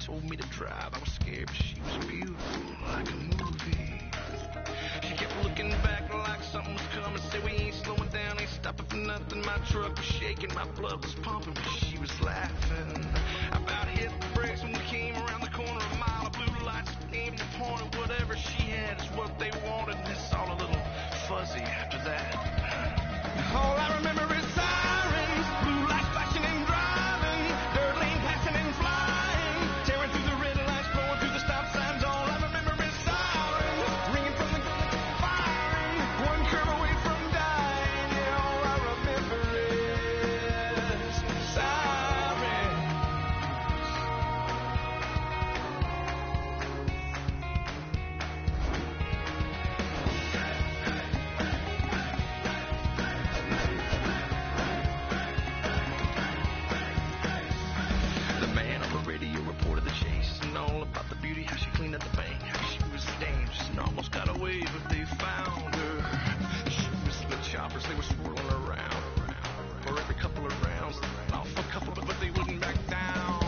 told me to drive. I was scared, but she was beautiful, like a movie. She kept looking back like something was coming. Said we ain't slowing down, ain't stopping for nothing. My truck was shaking, my blood was pumping, but she was laughing. I about hit the brakes when we came around the corner. A mile of blue lights aimed and pointed. Whatever she had is what they wanted. And it's all a little fuzzy after that. All I remember is sirens, blue lights flashing and driving, dirt lane passing and flying, tearing through the red lights, blowing through the stop signs. All I remember is sirens, ringing from the firing, one curve away from dying. Yeah, all I remember is sirens. The man on the radio reported the chase and all about the beauty, how she cleaned up the bank, how she was dangerous and almost got away, but they found her. She was with choppers, they were swirling around. For every couple of rounds, off a couple, but they wouldn't back down.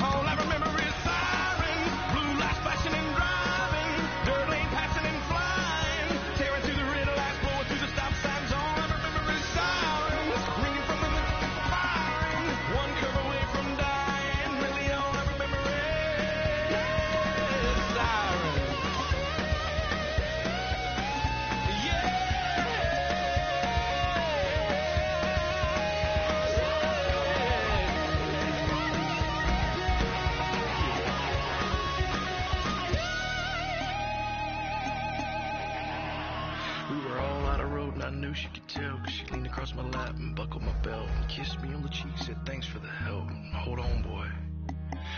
All I remember is sirens, blue lights flashing and driving, dirt lane passing and flying, tearing through the red lights, blowing through the stop signs. All I remember is sirens, ringing from the firing, one curve away from dying. Really, all I remember is sirens. We were all out of road and I knew she could tell, 'cause she leaned across my lap and buckled my belt and kissed me on the cheek, said thanks for the help. Hold on, boy.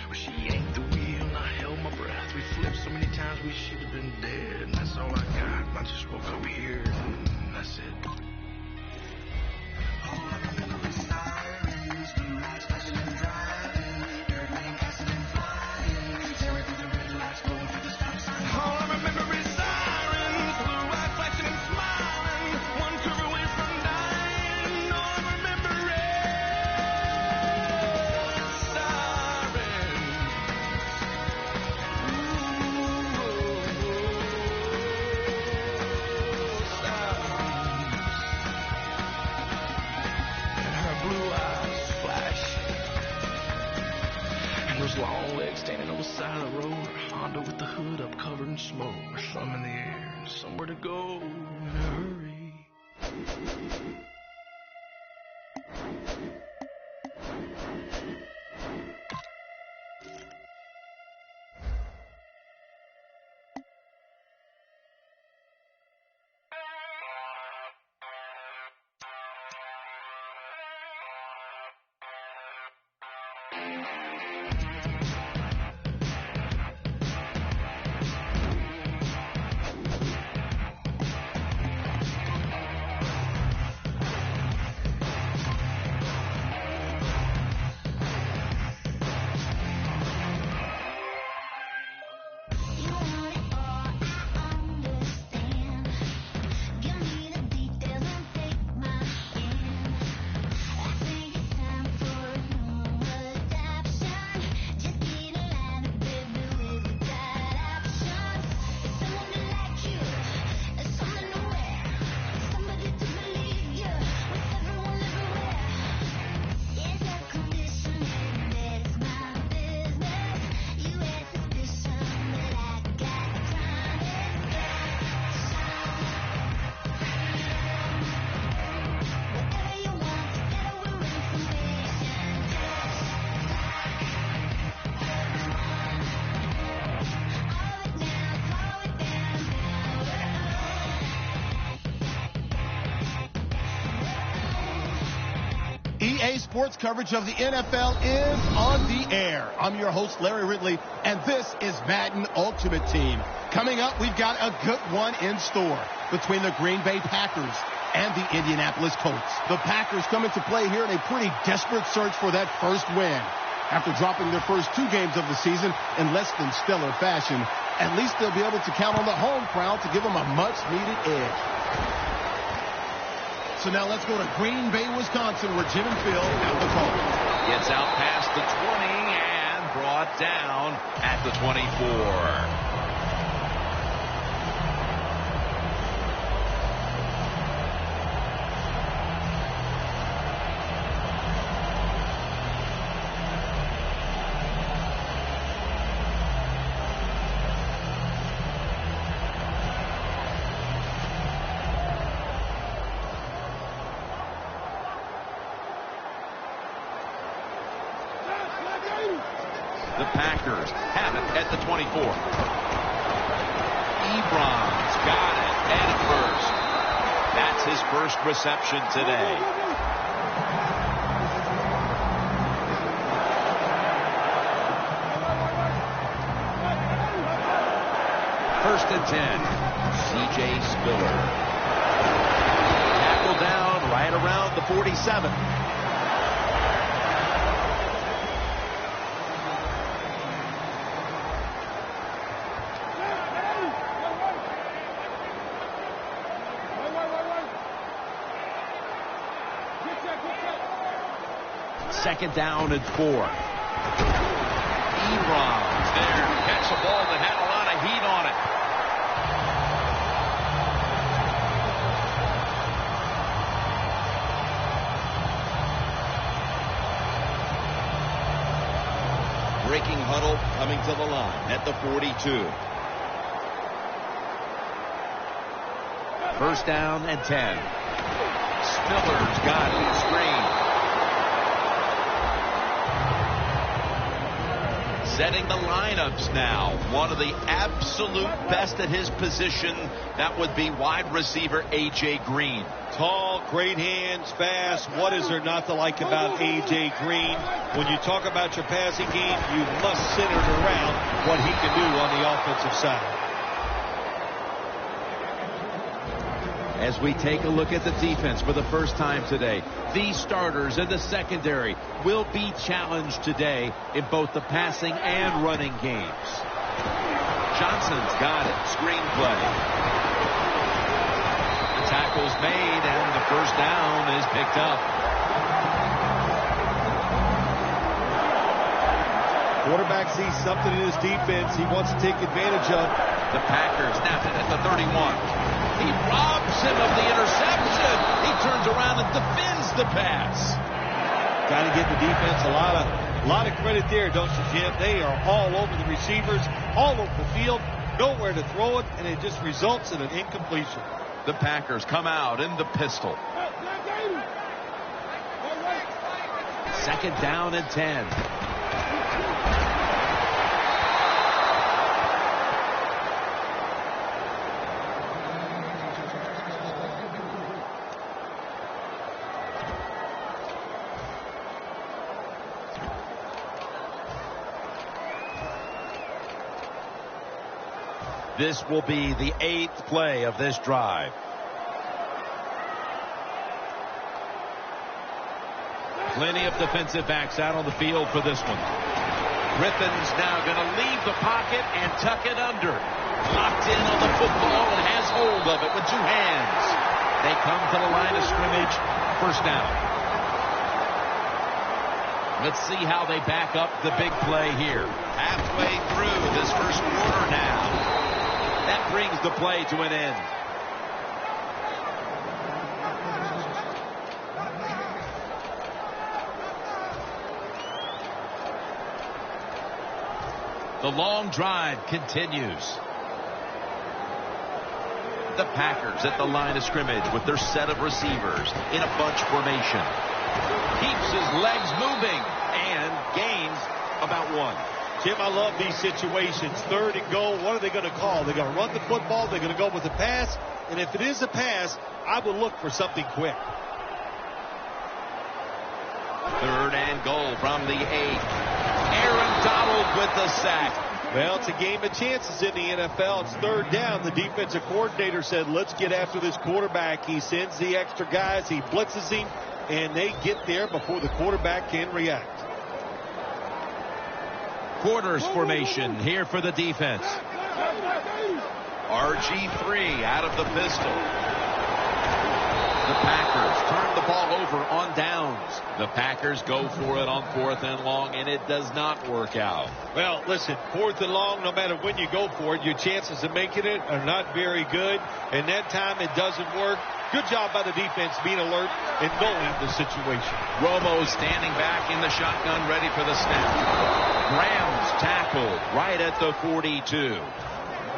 Well, she yanked the wheel and I held my breath. We flipped so many times we should have been dead, and that's all I got. I just woke up here and that's it. All I remember is sirens, blue lights flashing and driving, dirt lane passing and flying, tearing through the red lights, blowing through the stop signs. All I remember is sirens, blue lights flashing and smiling, one curve away from dying. All I remember is sirens. And her blue eyes flash, and those long legs standing on the side of the road. Her Honda with the hood up, covered in smoke, her thumb in the air, and somewhere to go in a hurry. EA Sports coverage of the NFL is on the air. I'm your host, Larry Ridley, and this is Madden Ultimate Team. Coming up, we've got a good one in store between the Green Bay Packers and the Indianapolis Colts. The Packers come into play here in a pretty desperate search for that first win. After dropping their first two games of the season in less than stellar fashion, at least they'll be able to count on the home crowd to give them a much-needed edge. So now let's go to Green Bay, Wisconsin, where Jim and Phil have the call. Gets out past the 20, and brought down at the 24. The Packers have it at the 24. Ebron's got it at first. That's his first reception today. First and 10. C.J. Spiller. Tackle down right around the 47. Second down and 4. Ebron's there to catch a ball that had a lot of heat on it. Breaking huddle coming to the line at the 42. First down and 10. Spiller's got it. Screen. Setting the lineups now. One of the absolute best at his position. That would be wide receiver A.J. Green. Tall, great hands, fast. What is there not to like about A.J. Green? When you talk about your passing game, you must center it around what he can do on the offensive side. As we take a look at the defense for the first time today, these starters in the secondary will be challenged today in both the passing and running games. Johnson's got it. Screenplay. The tackle's made, and the first down is picked up. Quarterback sees something in his defense he wants to take advantage of. The Packers snap it at the 31. He robs him of the interception. He turns around and defends the pass. Got to give the defense a lot of credit there, don't you, Jim? They are all over the receivers, all over the field, nowhere to throw it, and it just results in an incompletion. The Packers come out in the pistol. Second down and 10. This will be the 8th play of this drive. Plenty of defensive backs out on the field for this one. Griffin's now going to leave the pocket and tuck it under. Locked in on the football and has hold of it with two hands. They come to the line of scrimmage. First down. Let's see how they back up the big play here. Halfway through this first quarter now. That brings the play to an end. The long drive continues. The Packers at the line of scrimmage with their set of receivers in a bunch formation. Keeps his legs moving and gains about 1. Jim, I love these situations. Third and goal, what are they going to call? They're going to run the football, they're going to go with the pass, and if it is a pass, I would look for something quick. Third and goal from the 8. Aaron Donald with the sack. Well, it's a game of chances in the NFL. It's third down. The defensive coordinator said, let's get after this quarterback. He sends the extra guys, he blitzes him, and they get there before the quarterback can react. Quarters formation here for the defense. RG3 out of the pistol. The Packers turn the ball over on downs. The Packers go for it on 4th and long, and it does not work out. Well, listen, 4th and long, no matter when you go for it, your chances of making it are not very good. And that time it doesn't work. Good job by the defense being alert and knowing the situation. Romo standing back in the shotgun, ready for the snap. Graham's tackled right at the 42.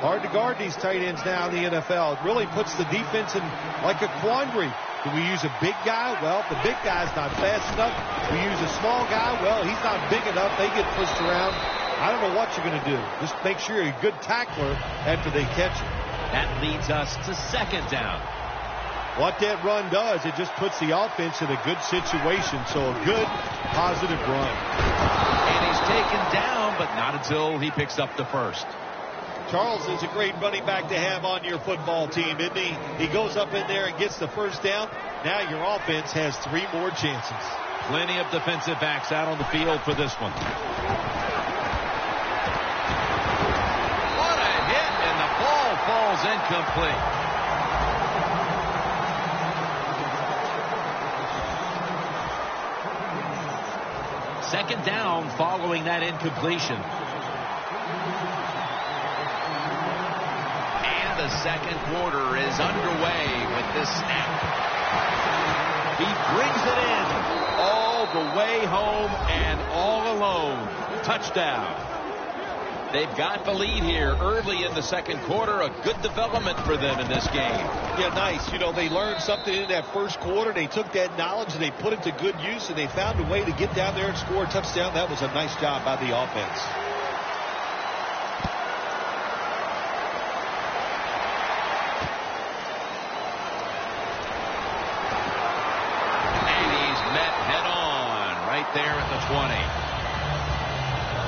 Hard to guard these tight ends now in the NFL. It really puts the defense in like a quandary. Do we use a big guy? Well, the big guy's not fast enough. We use a small guy. Well, he's not big enough. They get pushed around. I don't know what you're going to do. Just make sure you're a good tackler after they catch you. That leads us to 2nd down. What that run does, it just puts the offense in a good situation. So a good, positive run. And he's taken down, but not until he picks up the first. Charles is a great running back to have on your football team, isn't he? He goes up in there and gets the first down. Now your offense has 3 more chances. Plenty of defensive backs out on the field for this one. What a hit, and the ball falls incomplete. Second down following that incompletion. And the second quarter is underway with this snap. He brings it in all the way home and all alone. Touchdown. They've got the lead here early in the second quarter. A good development for them in this game. Yeah, nice. You know, they learned something in that first quarter. They took that knowledge and they put it to good use, and they found a way to get down there and score a touchdown. That was a nice job by the offense. And he's met head on right there at the 20.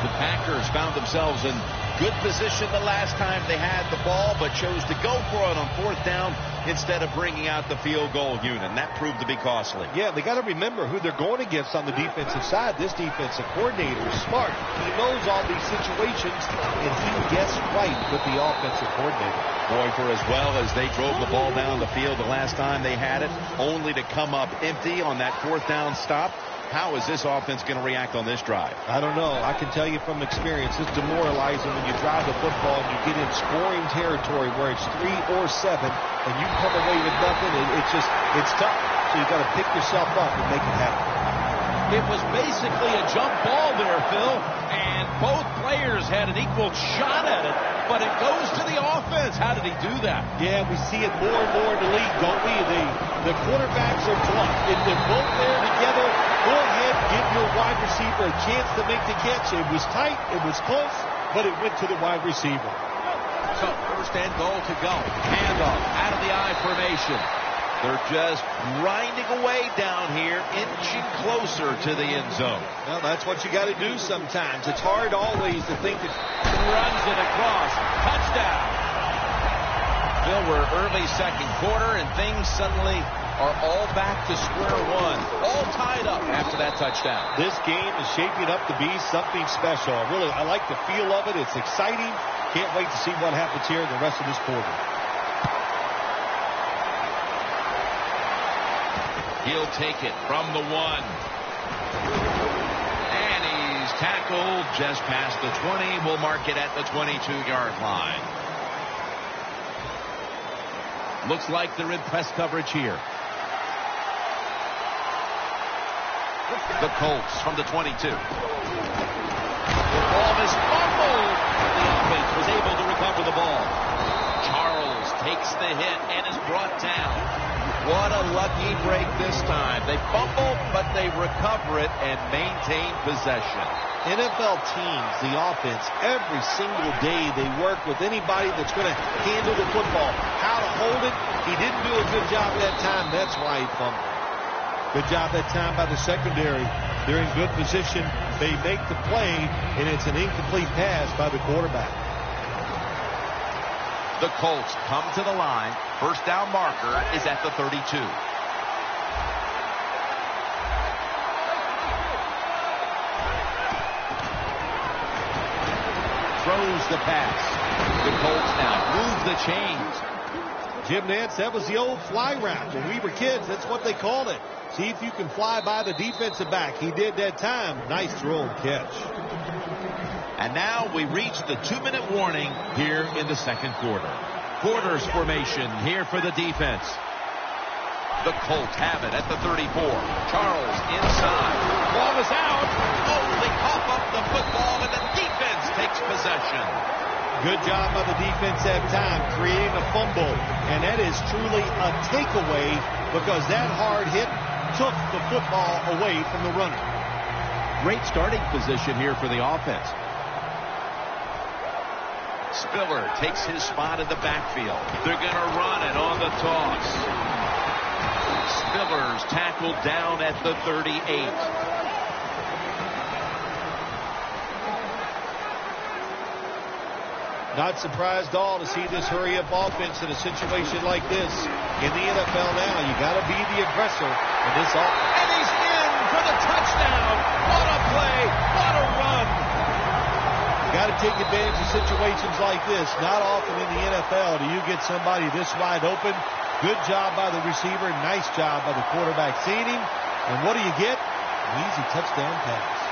The Packers found themselves in good position the last time they had the ball, but chose to go for it on 4th down instead of bringing out the field goal unit. And that proved to be costly. Yeah, they got to remember who they're going against on the defensive side. This defensive coordinator is smart. He knows all these situations, and he gets right with the offensive coordinator. Boy, for as well as they drove the ball down the field the last time they had it, only to come up empty on that 4th down stop. How is this offense going to react on this drive? I don't know. I can tell you from experience, it's demoralizing when you drive the football and you get in scoring territory where it's 3 or 7 and you come away with nothing. It's tough. So you've got to pick yourself up and make it happen. It was basically a jump ball there, Phil, and both players had an equal shot at it, but it goes to the offense. How did he do that? Yeah, we see it more and more in the league, don't we? The quarterbacks are blunt. If they're both there together, go ahead, give your wide receiver a chance to make the catch. It was tight, it was close, but it went to the wide receiver. So, 1st and goal to go. Handoff out of the I formation. They're just grinding away down here, inching closer to the end zone. Well, that's what you got to do sometimes. It's hard always to think that... Runs it across. Touchdown. Bill, we're early second quarter, and things suddenly are all back to square one. All tied up after that touchdown. This game is shaping up to be something special. Really, I like the feel of it. It's exciting. Can't wait to see what happens here in the rest of this quarter. He'll take it from the 1. And he's tackled just past the 20. We'll mark it at the 22-yard line. Looks like they're in press coverage here. The Colts from the 22. The ball is fumbled. The offense was able to recover the ball. Charles takes the hit and is brought down. What a lucky break this time. They fumble, but they recover it and maintain possession. NFL teams, the offense, every single day they work with anybody that's going to handle the football. How to hold it. He didn't do a good job that time. That's why he fumbled. Good job that time by the secondary. They're in good position. They make the play, and it's an incomplete pass by the quarterback. The Colts come to the line. First down marker is at the 32. Throws the pass. The Colts now move the chains. Jim Nantz, that was the old fly route. When we were kids, that's what they called it. See if you can fly by the defensive back. He did that time. Nice throw and catch. And now we reach the 2-minute warning here in the second quarter. Quarters formation here for the defense. The Colts have it at the 34. Charles inside. Ball is out. Oh, they cough up the football, and the defense takes possession. Good job by the defense that time, creating a fumble. And that is truly a takeaway because that hard hit took the football away from the runner. Great starting position here for the offense. Spiller takes his spot in the backfield. They're going to run it on the toss. Spiller's tackled down at the 38. Not surprised at all to see this hurry-up offense in a situation like this. In the NFL now, you got to be the aggressor in this offense. And he's in for the touchdown. What a play. What a run. You got to take advantage of situations like this. Not often in the NFL do you get somebody this wide open. Good job by the receiver. Nice job by the quarterback seeing him. And what do you get? An easy touchdown pass.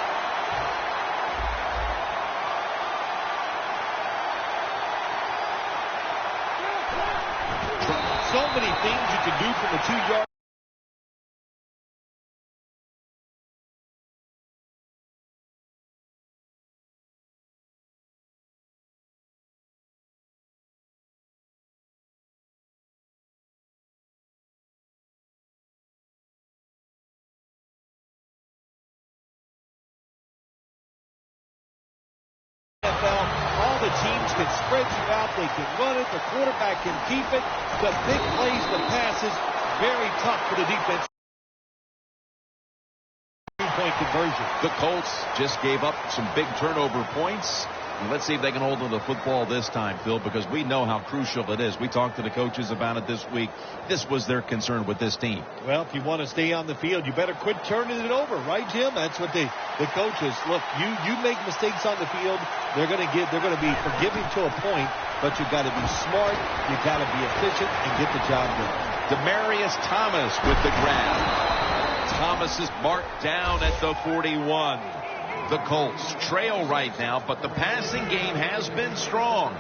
So many things you can do from the 2-yard. All the teams can spread you out. They can run it. The quarterback can keep it. The big plays, the passes, very tough for the defense. Two-point conversion. The Colts just gave up some big turnover points. Let's see if they can hold on to the football this time, Phil, because we know how crucial it is. We talked to the coaches about it this week. This was their concern with this team. Well, if you want to stay on the field, you better quit turning it over, right, Jim? That's what the coaches look. You make mistakes on the field, they're going to be forgiving to a point, but you got to be smart, you got to be efficient, and get the job done. Demaryius Thomas with the grab. Thomas is marked down at the 41. The Colts trail right now, but the passing game has been strong.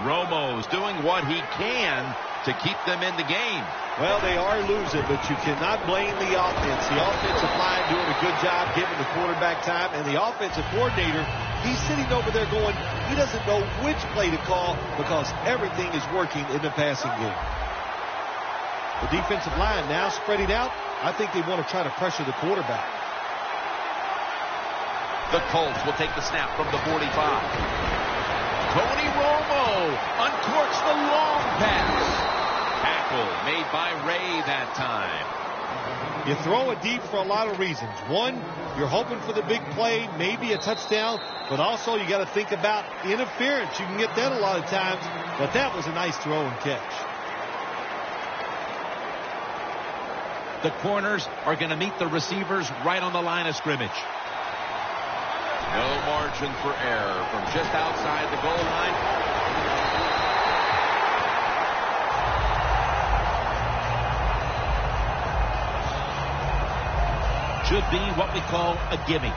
Romo's doing what he can to keep them in the game. Well, they are losing, but you cannot blame the offense. The offensive line doing a good job giving the quarterback time, and the offensive coordinator, he's sitting over there going, he doesn't know which play to call because everything is working in the passing game. The defensive line now spreading out. I think they want to try to pressure the quarterback. The Colts will take the snap from the 45. Tony Romo uncorks the long pass. Tackle made by Ray that time. You throw it deep for a lot of reasons. One, you're hoping for the big play, maybe a touchdown, but also you got to think about interference. You can get that a lot of times, but that was a nice throw and catch. The corners are going to meet the receivers right on the line of scrimmage. No margin for error from just outside the goal line. Should be what we call a gimme.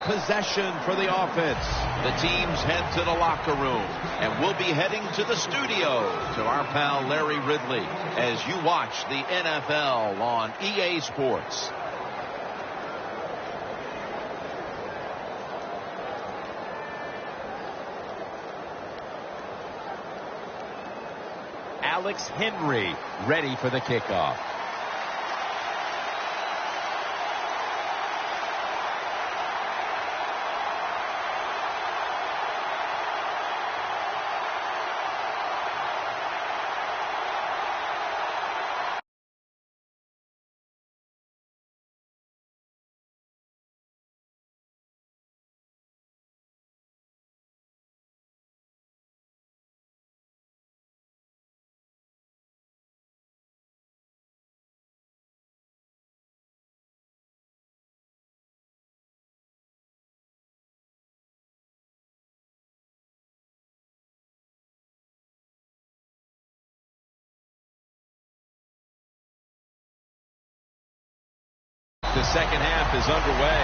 Possession for the offense. The teams head to the locker room, and we'll be heading to the studio to our pal Larry Ridley as you watch the NFL on EA Sports. Alex Henry ready for the kickoff. the second half is underway.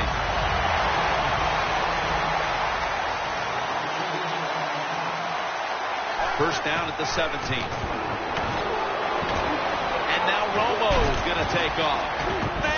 First down at the 17. And now Romo is going to take off.